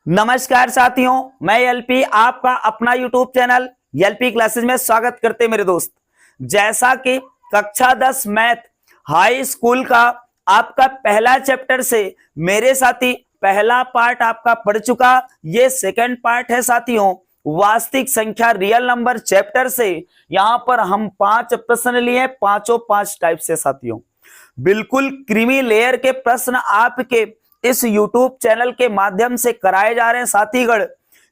नमस्कार साथियों, मैं एलपी आपका अपना यूट्यूब चैनल एलपी क्लासेस में स्वागत करते मेरे दोस्त। जैसा कि कक्षा 10 मैथ हाई स्कूल का आपका पहला चैप्टर से मेरे साथी पहला पार्ट आपका पढ़ चुका, ये सेकंड पार्ट है साथियों वास्तविक संख्या रियल नंबर चैप्टर से। यहां पर हम 5 प्रश्न लिए, पांचों 5 टाइप से साथियों। बिल्कुल क्रीमी लेयर के प्रश्न आपके इस YouTube चैनल के माध्यम से कराए जा रहे हैं साथीगढ़।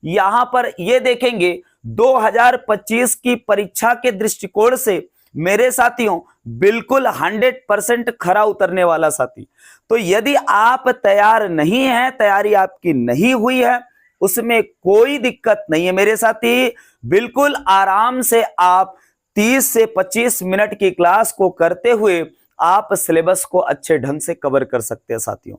यहां पर ये देखेंगे 2025 की परीक्षा के दृष्टिकोण से मेरे साथियों बिल्कुल 100% खरा उतरने वाला साथी। तो यदि आप तैयार नहीं हैं, तैयारी आपकी नहीं हुई है, उसमें कोई दिक्कत नहीं है मेरे साथी। बिल्कुल आराम से आप 30 से 25 मिनट की क्लास को करते हुए आप सिलेबस को अच्छे ढंग से कवर कर सकते हैं साथियों।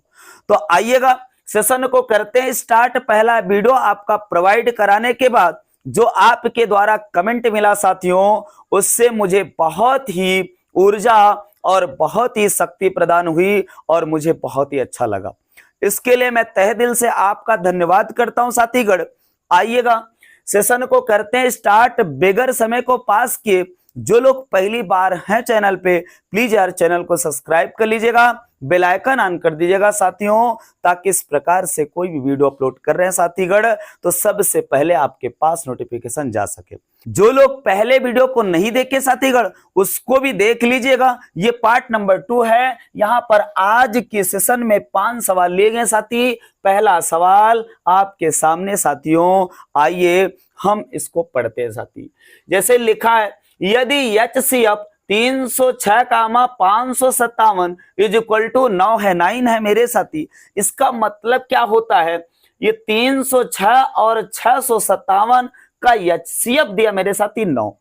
तो आइएगा सेशन को करते हैं स्टार्ट। पहला वीडियो आपका प्रोवाइड कराने के बाद जो आपके द्वारा कमेंट मिला साथियों, उससे मुझे बहुत ही ऊर्जा और बहुत ही शक्ति प्रदान हुई और मुझे बहुत ही अच्छा लगा। इसके लिए मैं तहे दिल से आपका धन्यवाद करता हूं साथीगढ़। आइएगा सेशन को करते हैं स्टार्ट। बेगर समय को पास किए जो लोग पहली बार हैं चैनल पे, प्लीज यार चैनल को सब्सक्राइब कर लीजिएगा, बेल आइकन ऑन कर दीजिएगा साथियों, ताकि इस प्रकार से कोई भी वीडियो अपलोड कर रहे हैं साथीगढ़ तो सबसे पहले आपके पास नोटिफिकेशन जा सके। जो लोग पहले वीडियो को नहीं देखे साथीगढ़, उसको भी देख लीजिएगा। ये पार्ट नंबर 2 है। यहाँ पर आज के सेशन में 5 सवाल लिए गए साथी। पहला सवाल आपके सामने साथियों, आइए हम इसको पढ़ते हैं साथी। जैसे लिखा है, यदि HCF 306 557 इज इक्वल टू 9 है, 9 है मेरे साथी। इसका मतलब क्या होता है, ये 306 और 657 का HCF दिया मेरे साथी 9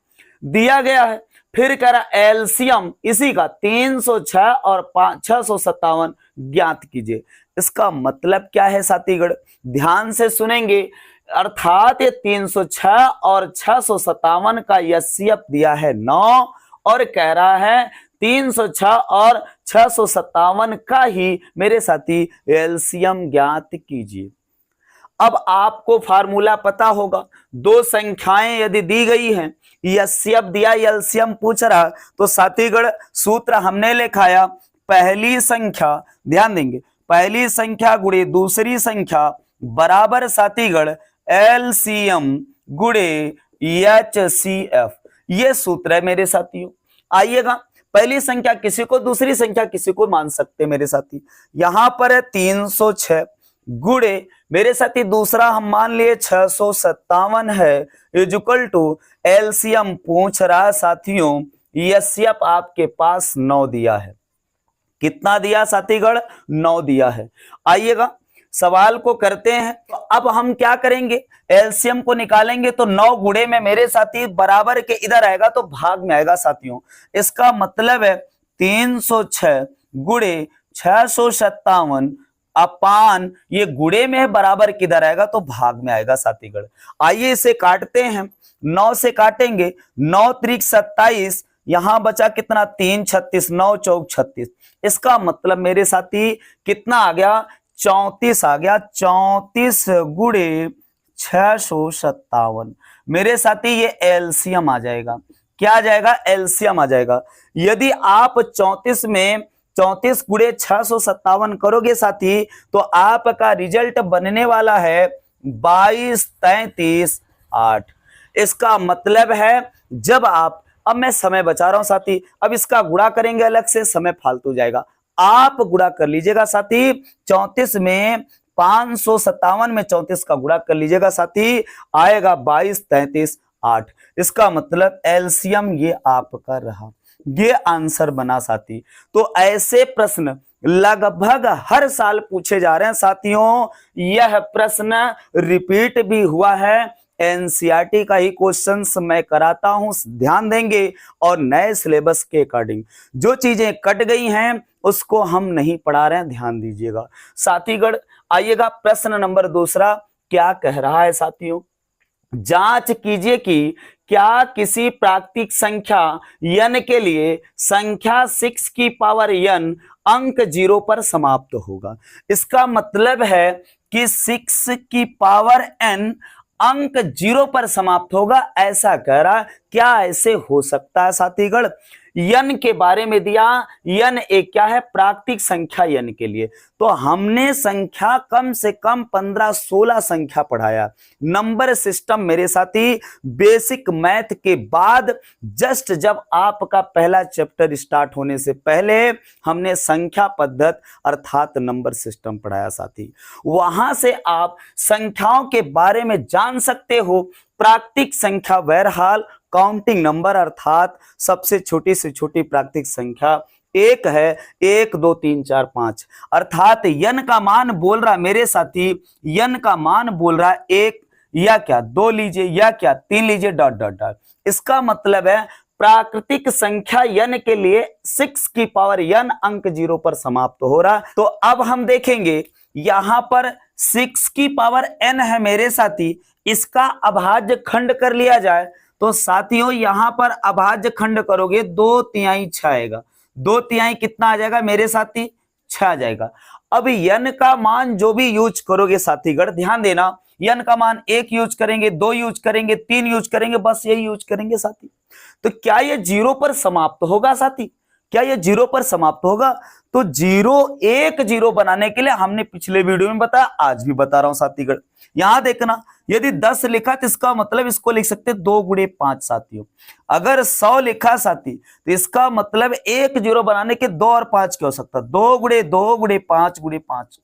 दिया गया है। फिर कह रहा एलसीएम इसी का 306 और 657 ज्ञात कीजिए। इसका मतलब क्या है साथीगढ़, ध्यान से सुनेंगे। अर्थात ये 306 और 657 का HCF दिया है 9 और कह रहा है 306 और 657 का ही मेरे साथी एलसीएम ज्ञात कीजिए। अब आपको फार्मूला पता होगा, दो संख्याएं यदि दी गई हैं, HCF दिया, एलसीएम पूछ रहा, तो साथीगढ़ सूत्र हमने लिखाया, पहली संख्या, ध्यान देंगे, पहली संख्या गुणे दूसरी संख्या बराबर साथीगढ़ एलसीएम गुणे HCF। ये सूत्र है मेरे साथियों। आइएगा पहली संख्या किसी को, दूसरी संख्या किसी को मान सकते मेरे साथी। यहां पर है 306 गुणे मेरे साथी दूसरा हम मान लिए 657 है, इक्वल टू एलसीएम पूछ रहा साथियों, HCF आपके पास 9 दिया है। कितना दिया साथीगढ़, 9 दिया है। आइएगा सवाल को करते हैं। तो अब हम क्या करेंगे, एलसीएम को निकालेंगे तो 9 गुणे में मेरे साथी बराबर के इधर आएगा तो भाग में आएगा साथियों। इसका मतलब है 306 गुणे 657 अपान, ये गुणे में है, बराबर किधर आएगा तो भाग में आएगा साथीगढ़। आइए इसे काटते हैं, 9 से काटेंगे, 9 त्रिक 27, यहां बचा कितना 3 36, 9 चौक 36। इसका मतलब मेरे साथी कितना आ गया, 34 आ गया। 34 गुणे 657 मेरे साथी ये एलसीएम आ जाएगा। क्या आ जाएगा, एलसीएम आ जाएगा। यदि आप 34 में 34 गुणे 657 करोगे साथी तो आपका रिजल्ट बनने वाला है 22 33 8। इसका मतलब है जब आप, अब मैं समय बचा रहा हूं साथी, अब इसका गुणा करेंगे अलग से, समय फालतू जाएगा। आप गुणा कर लीजिएगा साथी, 34 में 557 में 34 का गुणा कर लीजिएगा साथी, आएगा 22 33 8। इसका मतलब एलसीएम ये आपका रहा, ये आंसर बना साथी। तो ऐसे प्रश्न लगभग हर साल पूछे जा रहे हैं साथियों। यह प्रश्न रिपीट भी हुआ है, एनसीईआरटी का ही क्वेश्चंस मैं कराता हूं, ध्यान देंगे। और नए सिलेबस के अकॉर्डिंग जो चीजें कट गई हैं उसको हम नहीं पढ़ा रहे हैं, ध्यान दीजिएगा साथीगढ़। आइएगा प्रश्न नंबर दूसरा क्या कह रहा है साथियों, जांच कीजिए कि क्या किसी प्राकृतिक संख्या n के लिए संख्या 6 की पावर n अंक 0 पर समाप्त होगा। इसका मतलब है कि 6 की पावर n अंक 0 पर समाप्त होगा, ऐसा कह रहा। क्या ऐसे हो सकता है साथीगण? यन के बारे में दिया, यन एक क्या है? प्राकृतिक संख्या यन के लिए। तो हमने संख्या कम से कम 15-16 संख्या पढ़ाया। नंबर सिस्टम मेरे साथी बेसिक मैथ के बाद जस्ट जब आपका पहला चैप्टर स्टार्ट होने से पहले हमने संख्या पद्धत अर्थात नंबर सिस्टम पढ़ाया साथी। वहां से आप संख्याओं के बारे में जान सकते हो। प्राकृतिक संख्या बहरहाल काउंटिंग नंबर अर्थात सबसे छोटी से छोटी प्राकृतिक संख्या एक है, 1 2 3 4 5 अर्थात यन का मान बोल रहा मेरे साथी, यन का मान बोल रहा 1 या क्या 2 लीजिए या क्या 3 लीजिए डॉट डॉट डॉट। इसका मतलब है प्राकृतिक संख्या यन के लिए 6 की पावर n अंक 0 पर समाप्त हो रहा। तो अब हम देखेंगे यहां पर 6 की पावर n है मेरे साथी, इसका अभाज्य खंड कर लिया जाए तो साथियों यहां पर अभाज्य खंड करोगे 2/3 6 आएगा। 2/3 कितना आ जाएगा मेरे साथी? 6 आ जाएगा। अब यन का मान जो भी यूज करोगे साथीगण ध्यान देना, यन का मान 1 यूज करेंगे, 2 यूज करेंगे, 3 यूज करेंगे, बस यही यूज करेंगे साथी। तो क्या ये 0 पर समाप्त होगा साथी? क्या ये 0 पर समाप्त होगा? तो 0 1 0 बनाने के लिए हमने पिछले वीडियो में बताया, आज भी बता रहा हूं साथीगण। यहां देखना, यदि 10 लिखा तो इसका मतलब इसको लिख सकते 2 गुणे 5 साथियों। अगर 100 लिखा साथी तो इसका मतलब 1 0 बनाने के 2 और 5 क्या हो सकता? 2 गुणे 2 गुणे 5 गुणे 5।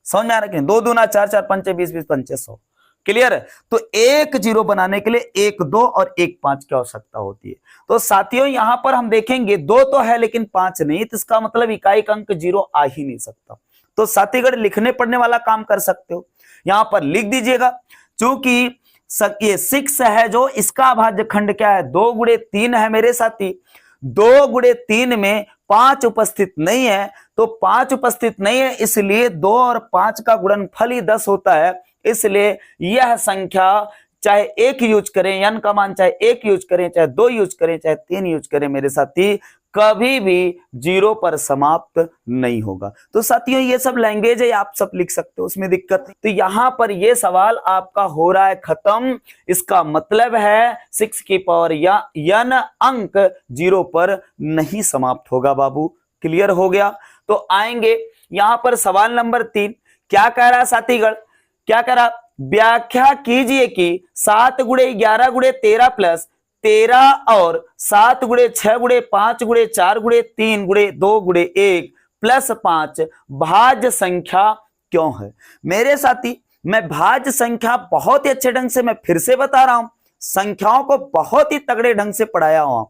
समझ में आ रहा है? 2 दूना 4 4 5 20 20 5 100। क्लियर है? तो 1 0 बनाने के लिए 1 2 और 1 5 की आवश्यकता होती है। तो साथियों यहां पर हम देखेंगे 2 तो है लेकिन 5 नहीं, तो इसका मतलब इकाई का अंक 0 आ ही नहीं सकता। तो साथीगण लिखने पढ़ने वाला काम कर सकते हो, यहां पर लिख दीजिएगा। चूंकि ये 6 है जो इसका अभाज्य खंड क्या है? 2 गुणे 3 है मेरे साथी। 2 गुणे 3 में 5 उपस्थित नहीं है, तो 5 उपस्थित नहीं है इसलिए 2 और 5 का गुणनफल ही 10 होता है। इसलिए यह संख्या चाहे 1 यूज करें, यन का मान चाहे 1 यूज करें, चाहे 2 यूज करें, चाहे 3 यूज करें मेरे साथी, कभी भी 0 पर समाप्त नहीं होगा। तो साथियों ये सब लैंग्वेज है, आप सब लिख सकते हो, उसमें दिक्कत नहीं। तो यहां पर ये सवाल आपका हो रहा है खत्म। इसका मतलब है 6 की पावर या n अंक 0 पर नहीं समाप्त होगा बाबू। क्लियर हो गया? तो आएंगे यहां पर सवाल नंबर 3। क्या कह रहा साथीगण? क्या कह रहा? व्याख्या कीजिए कि 7 गुणे 11 गुणे 13 प्लस 13 और 7 गुणे 6 गुणे 5 गुणे 4 गुणे 3 गुणे 2 गुणे 1 प्लस 5 भाज्य संख्या क्यों है? मेरे साथी मैं भाज्य संख्या बहुत ही अच्छे ढंग से मैं फिर से बता रहा हूं, संख्याओं को बहुत ही तगड़े ढंग से पढ़ाया हूं,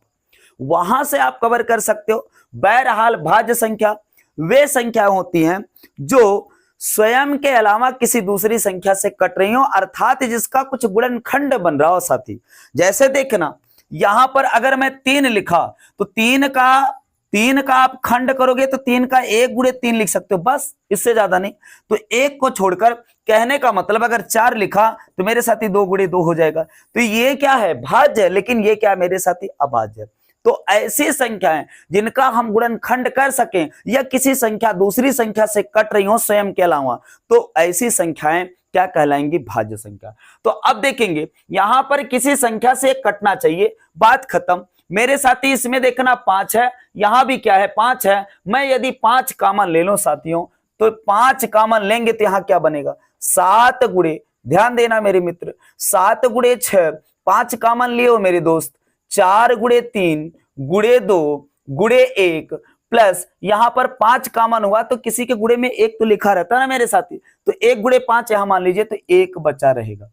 वहां से आप कवर कर सकते हो। बहरहाल भाज्य संख्या वे संख्या होती हैं जो स्वयं के अलावा किसी दूसरी संख्या से कट रही हो, अर्थात जिसका कुछ गुणनखंड बन रहा हो साथी। जैसे देखना यहां पर अगर मैं 3 लिखा तो 3 का आप खंड करोगे तो 3 का 1 गुणे 3 लिख सकते हो, बस इससे ज्यादा नहीं। तो 1 को छोड़कर कहने का मतलब अगर 4 लिखा तो मेरे साथी 2 गुणे 2 हो जाएगा। तो ये क्या है? भाज्य, लेकिन ये क्या मेरे साथी? अभाज्य। तो ऐसी संख्याएं जिनका हम गुणनखंड कर सकें या किसी संख्या दूसरी संख्या से कट रही हो स्वयं के अलावा, तो ऐसी संख्याएं क्या कहलाएंगी? भाज्य संख्या। तो अब देखेंगे यहां पर किसी संख्या से कटना चाहिए, बात खत्म। मेरे साथी इसमें देखना 5 है, यहां भी क्या है? 5 है। मैं यदि 5 कॉमन ले लो साथियों तो 5 कॉमन लेंगे तो यहां क्या बनेगा? 7 गुणे, ध्यान देना मेरे मित्र, 7 गुणे 6, 5 कॉमन लियो मेरे दोस्त, 4 गुणे 3 गुणे 2 गुणे 1 प्लस यहां पर 5 कॉमन हुआ तो किसी के गुणे में 1 तो लिखा रहता है ना मेरे साथी, तो 1 गुणे 5 यहां मान लीजिए तो 1 बचा रहेगा।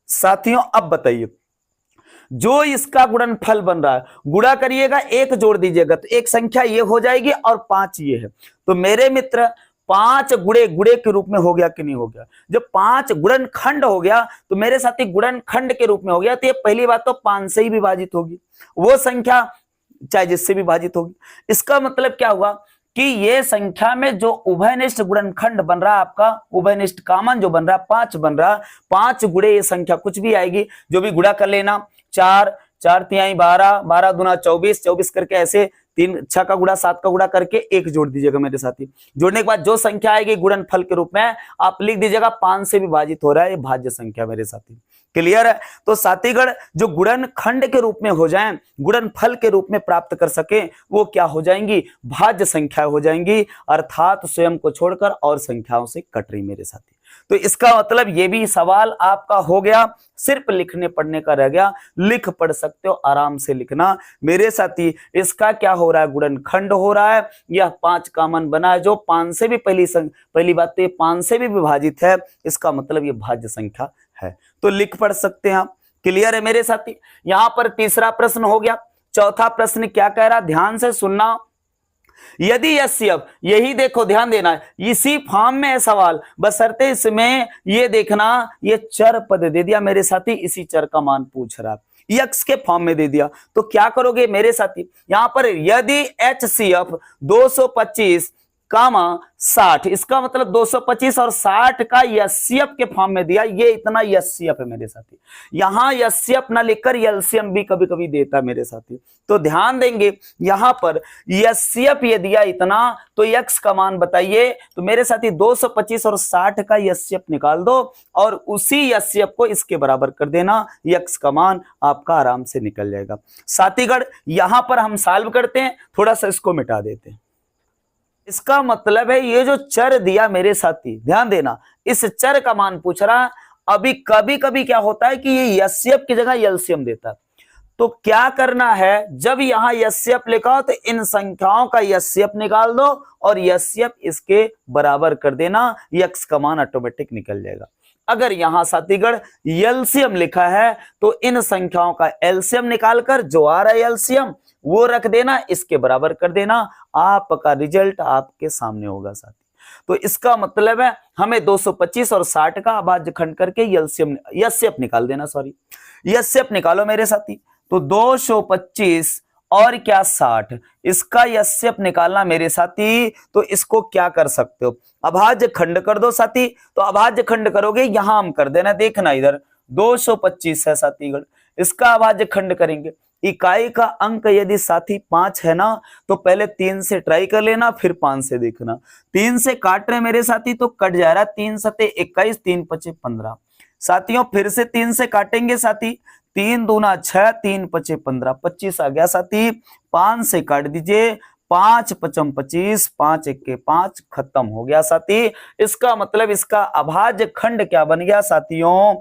साथियों अब बताइए जो इसका गुणनफल बन रहा है, गुणा करिएगा 1 जोड़ दीजिएगा तो एक संख्या ये हो जाएगी और 5 ये है। तो मेरे मित्र 5 गुणे गुणे के रूप में हो गया कि नहीं हो गया? जब 5 गुणनखंड हो गया तो मेरे साथी गुणनखंड के रूप में हो गया, तो ये पहली बात तो 5 से ही विभाजित होगी, वो संख्या चाहे जिससे विभाजित होगी। इसका मतलब क्या हुआ कि ये संख्या में जो उभयनिष्ठ गुणनखंड बन रहा है आपका, उभयनिष्ठ कॉमन जो बन रहा है 5 बन रहा, 5 गुणे ये संख्या कुछ भी आएगी, जो भी गुणा कर लेना, 4 4 तिहाई 12, 12 दूना 24, 24 करके ऐसे 3 6 का गुणा 7 का गुणा करके 1 जोड़ दीजिएगा मेरे साथी। जोड़ने के बाद जो संख्या आएगी गुणनफल के रूप में आप लिख दीजिएगा 5 से विभाजित हो रहा है, ये भाज्य संख्या मेरे साथी। क्लियर है? तो साथीगण जो गुणनखंड के रूप में हो जाएं, गुणनफल के रूप में प्राप्त कर सके, वो क्या हो जाएंगी? भाज्य संख्या हो जाएंगी, अर्थात स्वयं को छोड़कर और संख्याओं से कट रही मेरे साथी। तो इसका मतलब ये भी सवाल आपका हो गया, सिर्फ लिखने पढ़ने का रह गया। लिख पढ़ सकते हो, आराम से लिखना मेरे साथी। इसका क्या हो रहा है? गुणनखंड हो रहा है। यह 5 कॉमन बना है, जो 5 से भी पहली बात तो ये 5 से भी विभाजित है, इसका मतलब ये भाज्य संख्या है। तो लिख पढ़ सकते हैं आप। क्लियर है मेरे साथी? यहां पर तीसरा प्रश्न हो गया। चौथा प्रश्न क्या कह रहा? ध्यान से सुनना। यदि यस्यप, यही देखो, ध्यान देना, इसी फॉर्म में है सवाल, बशर्ते इसमें ये देखना, ये चर पद दे दिया मेरे साथी, इसी चर का मान पूछ रहा है, यक्स के फॉर्म में दे दिया, तो क्या करोगे मेरे साथी? यहां पर यदि HCF 225 कामा 60, इसका मतलब 225 और 60 का यस्यप के फॉर्म में दिया, ये इतना यस्यप है मेरे साथी। यहां यस्यप ना लिखकर एलसीएम भी कभी कभी देता मेरे साथी, तो ध्यान देंगे। यहां पर यस्यप ये दिया इतना, तो यक्स का मान बताइए। तो मेरे साथी 225 और 60 का यस्यप निकाल दो और उसी यस्यप को इसके बराबर कर देना, यक्स का मान आपका आराम से निकल जाएगा। साथीगण यहां पर हम सॉल्व करते हैं, थोड़ा सा इसको मिटा देते हैं। इसका मतलब है ये जो चर दिया मेरे साथी, ध्यान देना, इस चर का मान पूछ रहा। अभी कभी कभी क्या होता है कि ये यस्यप की जगह एलसीएम देता है, तो क्या करना है, जब यहां यस्यप लिखा हो तो इन संख्याओं का यस्यप निकाल दो और यस्यप इसके बराबर कर देना, यक्स का मान ऑटोमेटिक निकल जाएगा। अगर यहां साथीगण एलसीएम लिखा है तो इन संख्याओं का एलसीएम निकालकर जो आ रहा है एलसीएम वो रख देना, इसके बराबर कर देना, आपका रिजल्ट आपके सामने होगा साथी। तो इसका मतलब है हमें 225 और 60 का अभाज्य खंड करके यस्यप निकाल देना, यस्यप निकालो मेरे साथी। तो 225 और क्या 60, इसका यस्यप निकालना मेरे साथी। तो इसको क्या कर सकते हो, अभाज्य खंड कर दो साथी। तो अभाज्य खंड करोगे, यहां हम कर देना, देखना इधर 225 है साथीगण, इसका अभाज्य खंड करेंगे। इकाई का अंक यदि साथी 5 है ना, तो पहले 3 से ट्राई कर लेना, फिर 5 से देखना। 3 से काट रहे मेरे साथी तो कट जा रहा है, 3 सते 21, 3 पचे 15। साथियों फिर से 3 से काटेंगे साथी, 3 दूना 6, 3 पचे 15, 25 आ गया साथी। 5 से काट दीजिए, 5 पचम 25, 5 1 5, खत्म हो गया साथी। इसका मतलब इसका अभाज्य खंड क्या बन गया साथियों?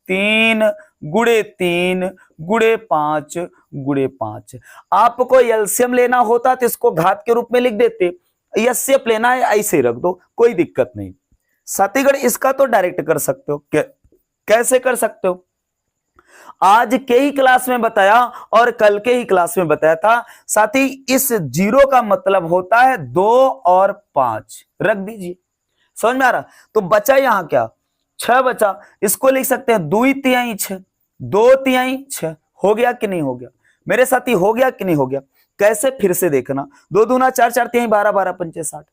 3 गुणे 3 गुणे 5 गुणे 5। आपको एलसीएम लेना होता तो इसको घात के रूप में लिख देते, यस्यप लेना है ऐसे रख दो, कोई दिक्कत नहीं साथीगण। इसका तो डायरेक्ट कर सकते हो। कैसे कर सकते हो? आज के ही क्लास में बताया और कल के ही क्लास में बताया था साथी। इस 0 का मतलब होता है 2 और 5, रख दीजिए, समझ में आ रहा? तो बचा यहां क्या? 6 बचा, इसको लिख सकते हैं 2 तिहाई 6, 2 तिहाई 6। हो गया कि नहीं हो गया मेरे साथी? हो गया कि नहीं हो गया? कैसे? फिर से देखना, 2 दूना 4, 4 तिहाई 12, 12 पंचे 60।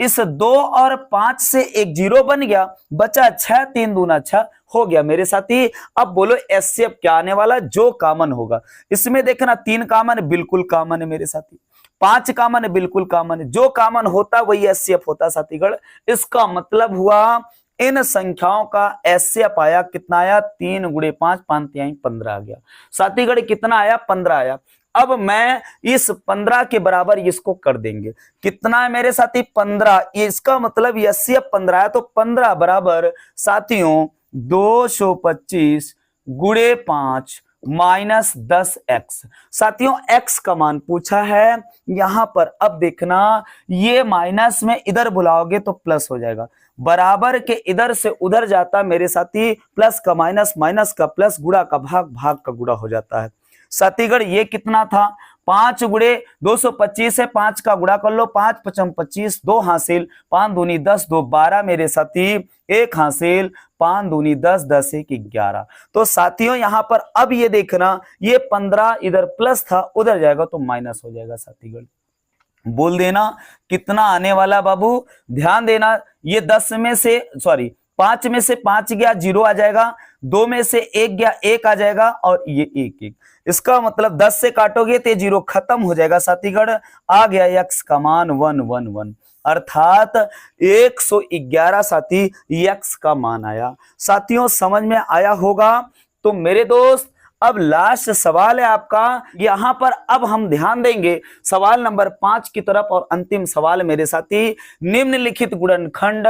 इस 2 और 5 से एक 0 बन गया, बचा 6, 3 दूना 6, हो गया मेरे साथी। अब बोलो एससीएफ क्या आने वाला? जो कॉमन होगा। इसमें देखना 3 कॉमन है, बिल्कुल कॉमन है मेरे साथी, 5 कॉमन है, बिल्कुल कॉमन है, जो कॉमन होता वही एससीएफ होता साथीगण। इसका मतलब हुआ इन संख्याओं का एससीएफ आया, कितना आया? 3 गुणे 5, 5 तिहाई 15 आ गया साथीगण। कितना आया? 15 आया। अब मैं इस 15 के बराबर इसको कर देंगे, कितना है मेरे साथी? 15। इसका मतलब एससीएफ 15 है, तो 15 बराबर साथियों 225 गुणे 5 माइनस 10x। साथियों x का मान पूछा है यहां पर। अब देखना, ये माइनस में इधर बुलाओगे तो प्लस हो जाएगा, बराबर के इधर से उधर जाता मेरे साथी, प्लस का माइनस, माइनस का प्लस, गुणा का भाग, भाग का गुणा हो जाता है साथीगण। ये कितना था? 5 गुणे 225 है, 5 का गुणा कर लो, 5 पचम 25, 2 हासिल, 5 दूनी 10, 2 12 मेरे साथी, 1 हासिल, 5 दूनी 10, 10 1 11। तो साथियों यहां पर अब ये देखना, ये 15 इधर प्लस था, उधर जाएगा तो माइनस हो जाएगा साथीगण। बोल देना कितना आने वाला बाबू, ध्यान देना। ये 10 में से, सॉरी, 5 में से 5 गया 0 आ जाएगा, 2 में से 1 गया 1 आ जाएगा, और ये 1 1। इसका मतलब 10 से काटोगे तो 0 खत्म हो जाएगा साथीगढ़। आ गया x का मान 111, अर्थात 111 साथी x का मान आया। साथियों समझ में आया होगा। तो मेरे दोस्त अब लास्ट सवाल है आपका, यहां पर अब हम ध्यान देंगे सवाल नंबर 5 की तरफ। और अंतिम सवाल मेरे साथी, निम्नलिखित गुणनखंड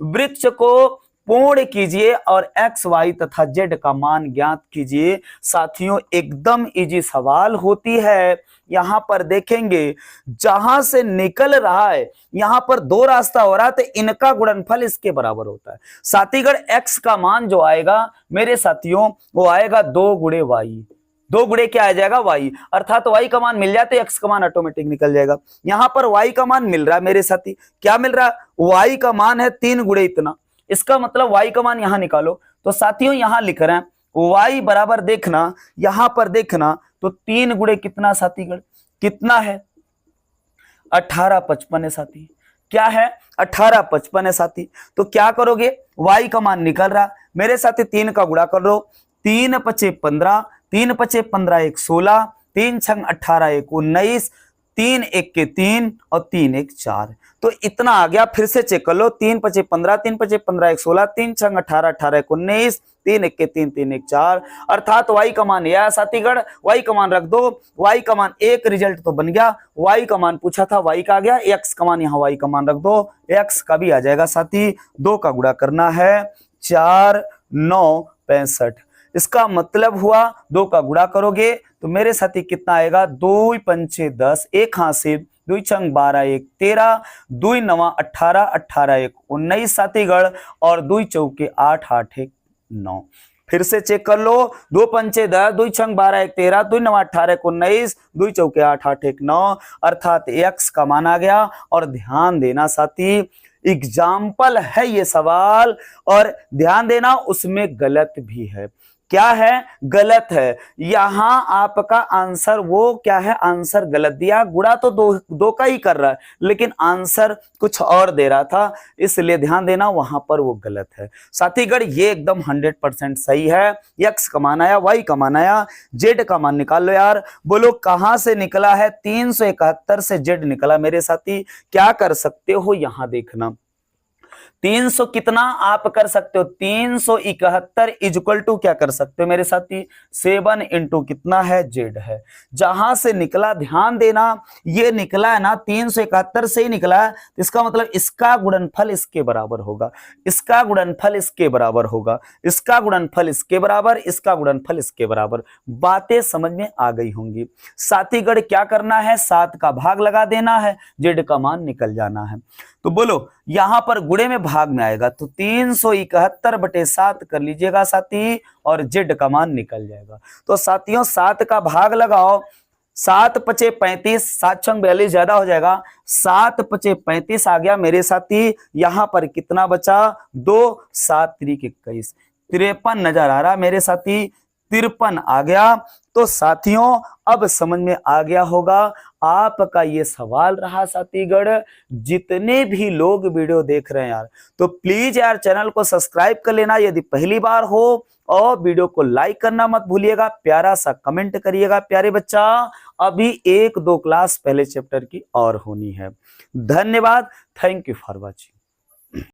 वृक्ष को पूर्ण कीजिए और x, y तथा z का मान ज्ञात कीजिए। साथियों एकदम इजी सवाल होती है। यहां पर देखेंगे जहां से निकल रहा है, यहां पर 2 रास्ता हो रहा है, तो इनका गुणनफल इसके बराबर होता है। साथीगढ़ x का मान जो आएगा मेरे साथियों वो आएगा 2 गुणे y। 2 गुणे क्या आ जाएगा y, अर्थात y का मान मिल जाए तो x का मान ऑटोमेटिक निकल जाएगा। यहां पर y का मान मिल रहा है मेरे साथी, क्या मिल रहा है, y का मान है 3 गुणे इतना। इसका मतलब y का मान यहां निकालो। तो साथियों यहां लिख रहे हैं y बराबर, देखना यहां पर देखना, तो 3 गुणे कितना साथीगढ़, कितना है 1855 है साथी। क्या है 1855 है साथी। तो क्या करोगे, y का मान निकल रहा मेरे साथी, 3 का गुणा कर लो, 3 पचे 15, 3 पचे 15 1 16, 3 छंग 18 1 19, 3 1 के 3 और 3 1 4। तो इतना आ गया। फिर से चेक कर लो, 3 पचे 15, 3 पचे 15 1 16, 3 छंग 18 18 1 19, 3 1 के 3 3 1 4, अर्थात y का मान यह है साथीगढ़। y का मान रख दो, y का मान एक रिजल्ट तो बन गया। y का मान पूछा था, y का आ गया। x का मान यहाँ y का मान रख दो, x का भी आ जाएगा साथी। 2 का गुणा करना है, 4 9 65। इसका मतलब हुआ 2 का गुणा करोगे तो मेरे साथी कितना आएगा, 2 पंचे 10, 1 हाथ से 2 छंग 12 1 13, 2 9 18, 18 1 19 साथीगढ़, और 2 चौके 8 8 1 9। फिर से चेक कर लो, 2 पंचे 10, 2 छंग 12 1 13, 2 9 18 1 19, 2 चौके 8 8 1 9, अर्थात x का मान आ गया। और ध्यान देना साथी, एग्जाम्पल है ये सवाल, और ध्यान देना उसमें गलत भी है। क्या है, गलत है। यहां आपका आंसर वो क्या है, आंसर गलत दिया। गुणा तो दो का ही कर रहा है, लेकिन आंसर कुछ और दे रहा था, इसलिए ध्यान देना वहां पर वो गलत है। साथीगढ़ ये एकदम 100% सही है। x का मान आया, y का मान आया, z का मान निकाल लो यार। बोलो कहां से निकला है, 371 से z निकला मेरे साथी। क्या कर सकते हो यहां देखना, 300 कितना आप कर सकते हो, 371 इक्वल टू क्या कर सकते हो मेरे साथी, 7 इंटू कितना है, जेड है। जहां से निकला ध्यान देना, ये निकला है ना 371 से ही निकला है, इसका मतलब इसका गुणनफल इसके बराबर होगा, इसका गुणनफल इसके बराबर होगा, इसका गुणनफल इसके बराबर, इसका गुणनफल इसके बराबर। बातें समझ में आ गई होंगी। साथीगढ़ क्या करना है, 7 का भाग लगा देना है, जेड का मान निकल जाना है। तो बोलो यहां पर गुणे में भाग में आएगा तो 371/7 कर लीजिएगा साथी, और जेड का मान निकल जाएगा। तो साथियों 7 का भाग लगाओ, 7 पचे 35, 7 छंग 42 ज्यादा हो जाएगा, 7 पचे 35 आ गया मेरे साथी। यहां पर कितना बचा, 2 7 3 21, 53 नजर आ रहा मेरे साथी, 53 आ गया। तो साथियों अब समझ में आ गया होगा आपका ये सवाल रहा साथीगढ़। जितने भी लोग वीडियो देख रहे हैं यार, तो प्लीज यार चैनल को सब्सक्राइब कर लेना यदि पहली बार हो, और वीडियो को लाइक करना मत भूलिएगा, प्यारा सा कमेंट करिएगा प्यारे बच्चा। अभी 1-2 क्लास पहले चैप्टर की और होनी है। धन्यवाद, थैंक यू फॉर वॉचिंग।